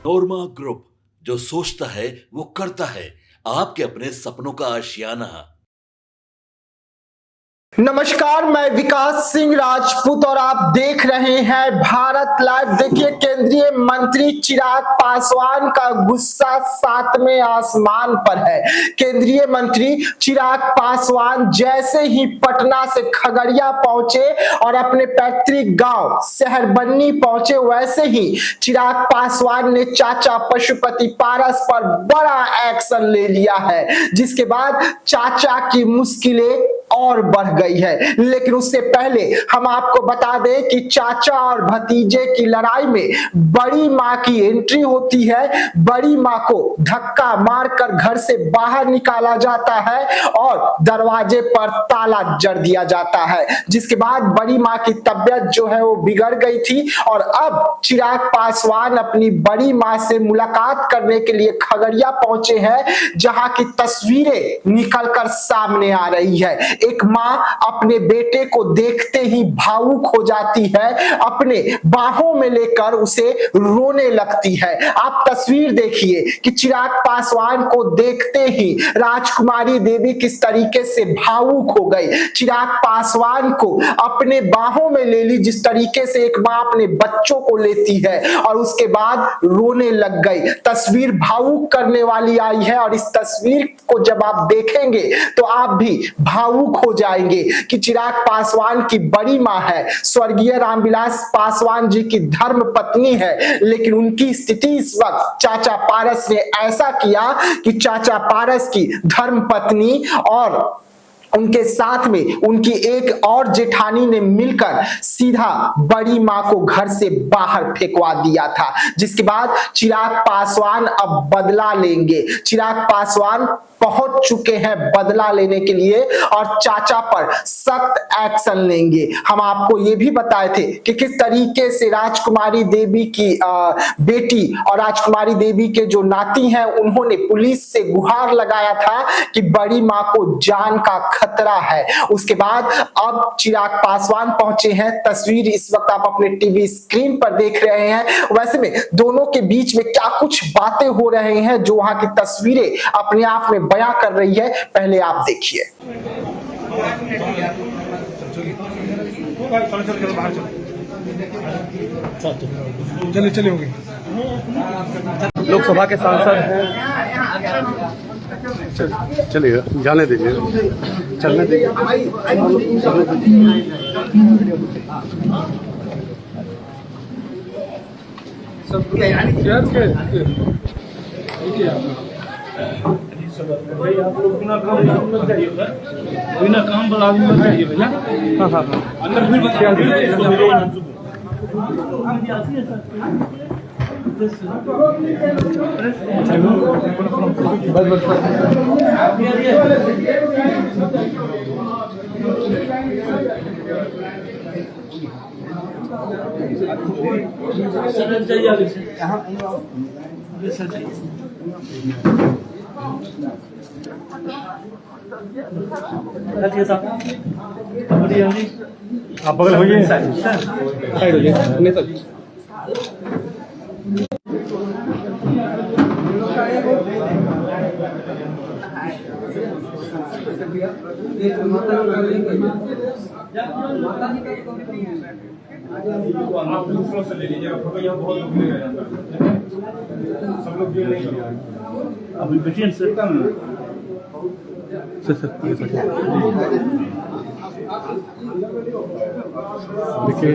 नोरमा group, जो सोचता है वो करता है। आपके अपने सपनों का आशियाना। नमस्कार, मैं विकास सिंह राजपूत और आप देख रहे हैं भारत लाइव। देखिए, केंद्रीय मंत्री चिराग पासवान का गुस्सा सातवें आसमान पर है। केंद्रीय मंत्री चिराग पासवान जैसे ही पटना से खगड़िया पहुंचे और अपने पैतृक गांव शहरबन्नी पहुंचे, वैसे ही चिराग पासवान ने चाचा पशुपति पारस पर बड़ा एक्शन ले लिया है, जिसके बाद चाचा की मुश्किलें और बढ़ गई है। लेकिन उससे पहले हम आपको बता दें कि चाचा और भतीजे की लड़ाई में बड़ी मां की एंट्री होती है। बड़ी मां को धक्का मारकर घर से बाहर निकाला जाता है और दरवाजे पर ताला जड़ दिया जाता है, जिसके बाद बड़ी मां की तबीयत जो है वो बिगड़ गई थी और अब चिराग पासवान अपनी बड़ी मां से मुलाकात करने के लिए खगड़िया पहुंचे हैं, जहां की तस्वीरें निकलकर सामने आ रही है। एक मां अपने बेटे को देखते ही भावुक हो जाती है, अपने बाहों में लेकर उसे रोने लगती है। आप तस्वीर देखिए कि चिराग पासवान को देखते ही राजकुमारी देवी किस तरीके से भावुक हो गई। चिराग पासवान को अपने बाहों में ले ली, जिस तरीके से एक मां अपने बच्चों को लेती है, और उसके बाद रोने लग गई। तस्वीर भावुक करने वाली आई है और इस तस्वीर को जब आप देखेंगे तो आप भी भावुक हो जाएंगे कि चिराग पासवान की बड़ी मां है, स्वर्गीय रामविलास पासवान जी की धर्म पत्नी है, लेकिन उनकी स्थिति इस वक्त चाचा पारस ने ऐसा किया कि चाचा पारस की धर्म पत्नी और उनके साथ में उनकी एक और जेठानी ने मिलकर सीधा बड़ी मां को घर से बाहर फेंकवा दिया था, जिसके बाद चिराग पासवान अब बदला लेंगे। चिराग पासवान पहुंच चुके हैं बदला लेने के लिए और चाचा पर सख्त एक्शन लेंगे। हम आपको ये भी बताए थे कि किस तरीके से राजकुमारी देवी की बेटी और राजकुमारी देवी के जो नाती हैं, उन्होंने पुलिस से गुहार लगाया था कि बड़ी मां को जान का खतरा है। उसके बाद अब चिराग पासवान पहुंचे हैं। तस्वीर इस वक्त आप अपने टीवी स्क्रीन पर देख रहे हैं। वैसे में दोनों के बीच में क्या कुछ बातें हो रही हैं, जो वहां की तस्वीरें अपने आप में बयां कर रही है, पहले आप देखिए। चले होंगे। लोकसभा के सांसद हैं। चलिए जाने दीजिए, चलने दीजिए। भाई आप लोग बिना काम बड़ा आदमी मत करिए भैया। हाँ अंदर फिर बता आप बगल होइए, साइड होइए, नेता जी। आप दूसरों से ले लीजिएगा फोटो, यहाँ बहुत लोग ले रहे हैं, सब लोग ये नहीं कर अभी बेटियन से देखिए,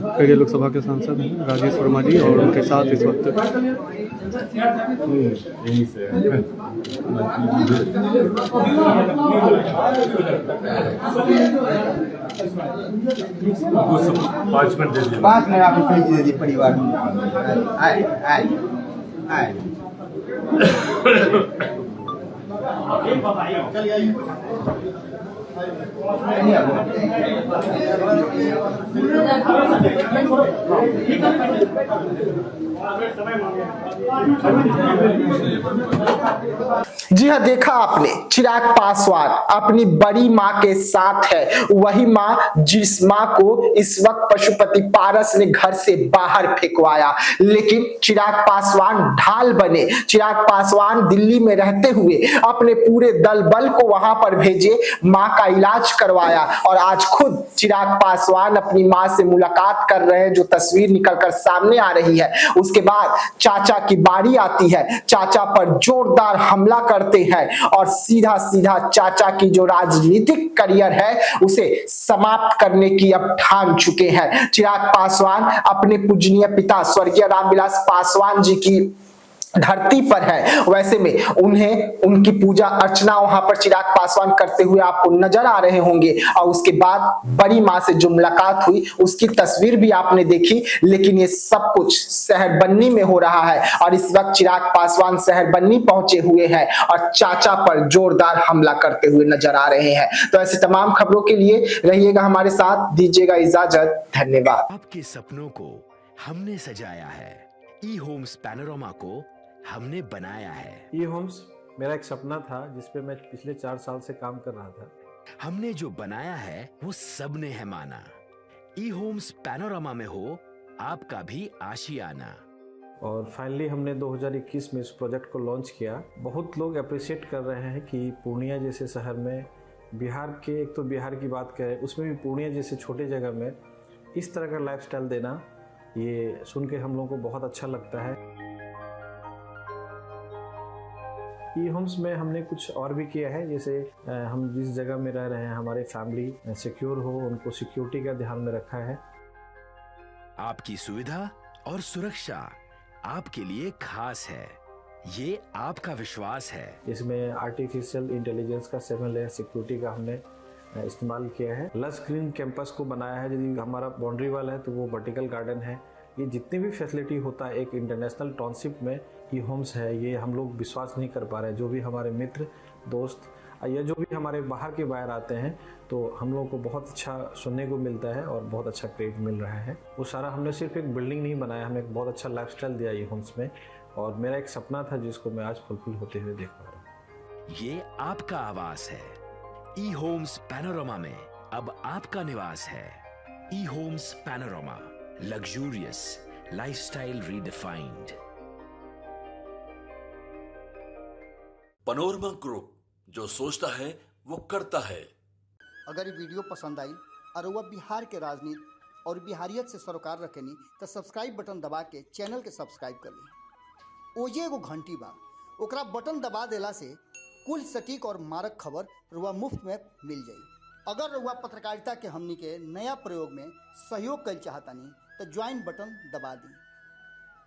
खगड़िया लोकसभा के सांसद हैं राजेश वर्मा जी और उनके साथ इस वक्त पाँच मिनट दे दीजिए। 5 मिनट आप दे दीजिए परिवार में। आए जी हाँ, देखा आपने, चिराग पासवान अपनी बड़ी मां के साथ है, वही मां जिस मां को इस वक्त पशुपति पारस ने घर से बाहर फेंकवाया, लेकिन चिराग पासवान ढाल बने। चिराग पासवान दिल्ली में रहते हुए अपने पूरे दल बल को वहां पर भेजे, मां का इलाज करवाया और आज खुद चिराग पासवान अपनी मां से मुलाकात कर रहे हैं, जो तस्वीर निकलकर सामने आ रही है। उसके बाद चाचा की बारी आती है, चाचा पर जोरदार हमला करते हैं और सीधा सीधा चाचा की जो राजनीतिक करियर है उसे समाप्त करने की अब ठान चुके हैं। चिराग पासवान अपने पूजनीय पिता स्वर्गीय रामविलास पासवान जी की धरती पर है, वैसे में उन्हें उनकी पूजा अर्चना वहां पर चिराग पासवान करते हुए आपको नजर आ रहे होंगे और उसके बाद बड़ी मां से जो मुलाकात हुई उसकी तस्वीर भी आपने देखी। लेकिन ये सब कुछ शहर बन्नी में हो रहा है और इस वक्त चिराग पासवान शहर बन्नी पहुंचे हुए हैं और चाचा पर जोरदार हमला करते हुए नजर आ रहे हैं। तो ऐसे तमाम खबरों के लिए रहिएगा हमारे साथ, दीजिएगा इजाजत, धन्यवाद। आपके सपनों को हमने सजाया है, ई होम्स पैनोरामा को हमने बनाया है। ई होम्स मेरा एक सपना था जिस पे मैं पिछले 4 साल से काम कर रहा था। हमने जो बनाया है वो सबने है माना। ई होम्स पैनोरामा में हो आपका भी आशियाना। और फाइनली हमने 2021 में इस प्रोजेक्ट को लॉन्च किया। बहुत लोग अप्रिशिएट कर रहे हैं कि पूर्णिया जैसे शहर में, बिहार के, एक तो बिहार की बात करें उसमें भी पूर्णिया जैसे छोटे जगह में इस तरह का लाइफस्टाइल देना, ये सुन के हम लोगों को बहुत अच्छा लगता है। ई होम्स में हमने कुछ और भी किया है, जैसे हम जिस जगह में रह रहे हैं हमारे फैमिली सिक्योर हो, उनको सिक्योरिटी का ध्यान में रखा है। आपकी सुविधा और सुरक्षा आपके लिए खास है, ये आपका विश्वास है। इसमें आर्टिफिशियल इंटेलिजेंस का 7 लेयर सिक्योरिटी का हमने इस्तेमाल किया है। लस ग्रीन कैंपस को बनाया है, यदि हमारा बाउंड्री वाल है तो वो वर्टिकल गार्डन है। ये जितनी भी फैसिलिटी होता है एक इंटरनेशनल टाउनशिप में ई होम्स है, ये हम लोग विश्वास नहीं कर पा रहे हैं। जो भी हमारे मित्र दोस्त या जो भी हमारे बाहर के बाहर आते हैं तो हम लोगों को बहुत अच्छा सुनने को मिलता है और बहुत अच्छा क्रेडिट मिल रहा है। वो सारा हमने सिर्फ एक बिल्डिंग नहीं बनाया, हमें एक बहुत अच्छा लाइफस्टाइल दिया ई होम्स में, और मेरा एक सपना था जिसको मैं आज फुलफिल होते हुए देख पा रहा हूँ। ये आपका आवास है। ई होम्स पैनोरामा में अब आपका निवास है। E homes Panorama, luxurious lifestyle redefined. Panorama group, जो सोचता है वो करता है। अगर ये वीडियो पसंद आई और वह बिहार के राजनीति और बिहारियत से सरोकार रखेनी तो सब्सक्राइब बटन दबा के चैनल के सब्सक्राइब कर ली। ओजे एगो घंटी बा, ओकरा बटन दबा देला से कुल सटीक और मारक खबर रुआ मुफ्त में मिल जाई। अगर रुआ पत्रकारिता के हमनी के नया प्रयोग में सहयोग कर चाहतानी तो ज्वाइन बटन दबा दी।